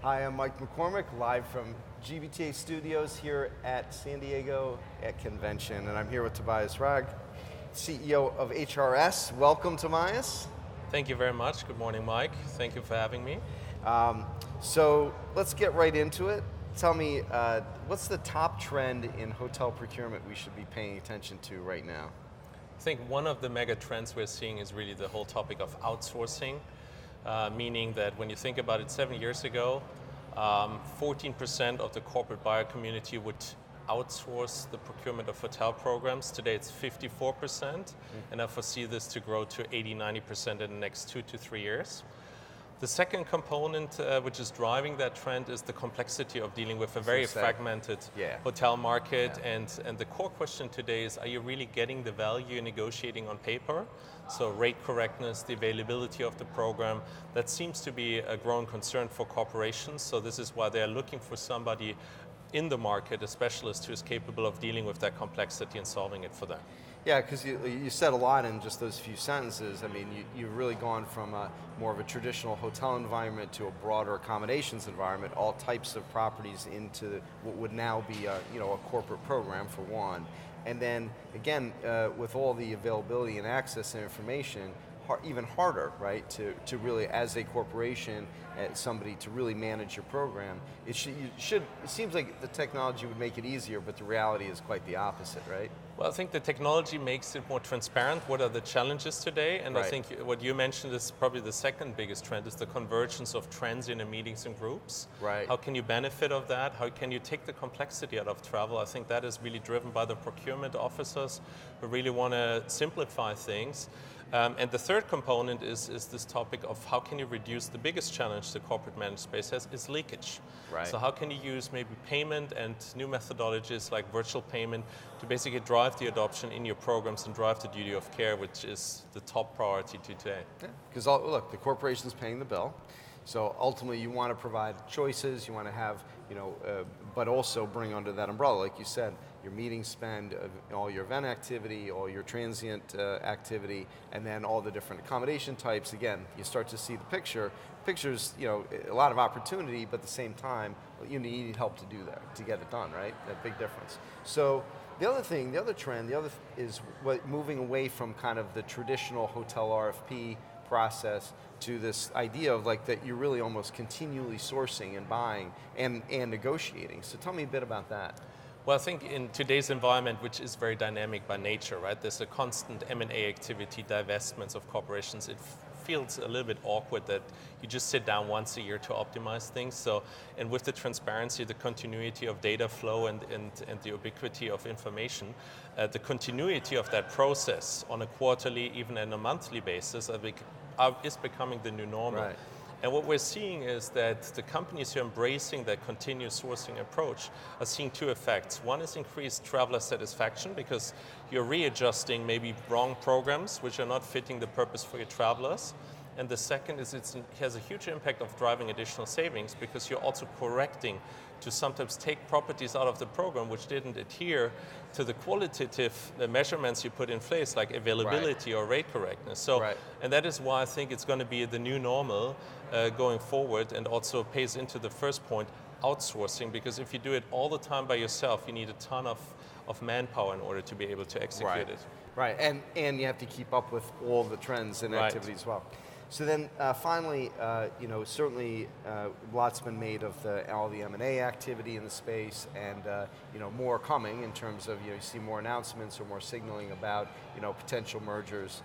Hi, I'm Mike McCormick, live from GBTA Studios here at San Diego at Convention, and I'm here with Tobias Ragge, CEO of HRS. Welcome, Tobias. Thank you very much. Good morning, Mike. Thank you for having me. So let's get right into it. Tell me, what's the top trend in hotel procurement we should be paying attention to right now? I think one of the mega trends we're seeing is really the whole topic of outsourcing, meaning that when you think about it, 7 years ago, 14% of the corporate buyer community would outsource the procurement of hotel programs. Today it's 54%, and I foresee this to grow to 80-90% in the next 2 to 3 years. The second component which is driving that trend is the complexity of dealing with a very fragmented hotel market. And the core question today is, are you really getting the value you're negotiating on paper? So rate correctness, the availability of the program, that seems to be a growing concern for corporations. So this is why they're looking for somebody in the market, a specialist who is capable of dealing with that complexity and solving it for them. Yeah, because you said a lot in just those few sentences. I mean, you've really gone from more of a traditional hotel environment to a broader accommodations environment, all types of properties into what would now be a corporate program for one. And then again, with all the availability and access and information, even harder, right, to really, as a corporation, somebody to really manage your program. It seems like the technology would make it easier, but the reality is quite the opposite, right? Well, I think the technology makes it more transparent. What are the challenges today? And I think what you mentioned is probably the second biggest trend, is the convergence of trends in the meetings and groups. Right. How can you benefit of that? How can you take the complexity out of travel? I think that is really driven by the procurement officers who really want to simplify things. And the third component is this topic of how can you reduce the biggest challenge the corporate managed space has, is leakage. Right. So how can you use maybe payment and new methodologies like virtual payment to basically drive the adoption in your programs and drive the duty of care, which is the top priority today. Yeah, because look, the corporation's paying the bill. So ultimately you want to provide choices, you want to have, but also bring under that umbrella, like you said, your meeting spend, all your event activity, all your transient activity, and then all the different accommodation types. Again, you start to see the picture. Picture's, a lot of opportunity, but at the same time, you need help to do that, to get it done, right? That big difference. So the other trend is moving away from kind of the traditional hotel RFP process to this idea of that you're really almost continually sourcing and buying and negotiating. So tell me a bit about that. Well, I think in today's environment, which is very dynamic by nature, right? There's a constant M&A activity, divestments of corporations. It feels a little bit awkward that you just sit down once a year to optimize things. So, and with the transparency, the continuity of data flow and the ubiquity of information, the continuity of that process on a quarterly, even on a monthly basis, is becoming the new normal. Right. And what we're seeing is that the companies who are embracing that continuous sourcing approach are seeing two effects. One is increased traveler satisfaction, because you're readjusting maybe wrong programs which are not fitting the purpose for your travelers. And the second is it has a huge impact of driving additional savings, because you're also correcting to sometimes take properties out of the program which didn't adhere to the qualitative measurements you put in place, like availability or rate correctness. So, and that is why I think it's going to be the new normal going forward, and also pays into the first point, outsourcing, because if you do it all the time by yourself, you need a ton of manpower in order to be able to execute it. Right, and you have to keep up with all the trends and activities as well. So then finally, certainly lots been made of all the M&A activity in the space, and more coming in terms of, you see more announcements or more signaling about, potential mergers.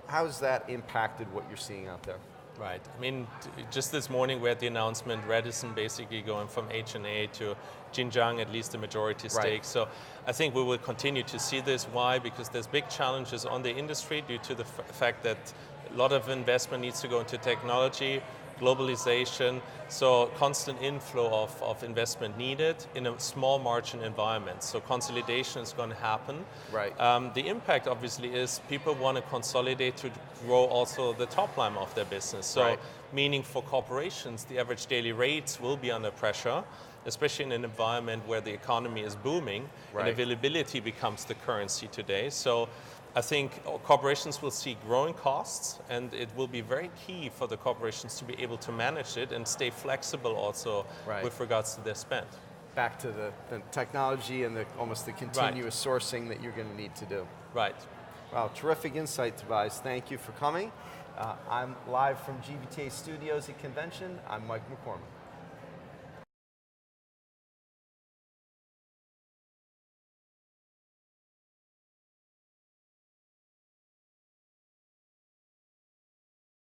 How's that impacted what you're seeing out there? Right. I mean, just this morning we had the announcement, Radisson basically going from H&A to Xinjiang, at least the majority stake. So I think we will continue to see this. Why? Because there's big challenges on the industry due to the fact that a lot of investment needs to go into technology, globalization, so constant inflow of investment needed in a small margin environment. So consolidation is going to happen. Right. The impact obviously is people want to consolidate to grow also the top line of their business. So meaning for corporations, the average daily rates will be under pressure, especially in an environment where the economy is booming and availability becomes the currency today. So I think corporations will see growing costs, and it will be very key for the corporations to be able to manage it and stay flexible also Right. with regards to their spend. Back to the technology and almost the continuous sourcing that you're going to need to do. Right. Wow, terrific insight, Tobias. Thank you for coming. I'm live from GBTA Studios at Convention. I'm Mike McCormick.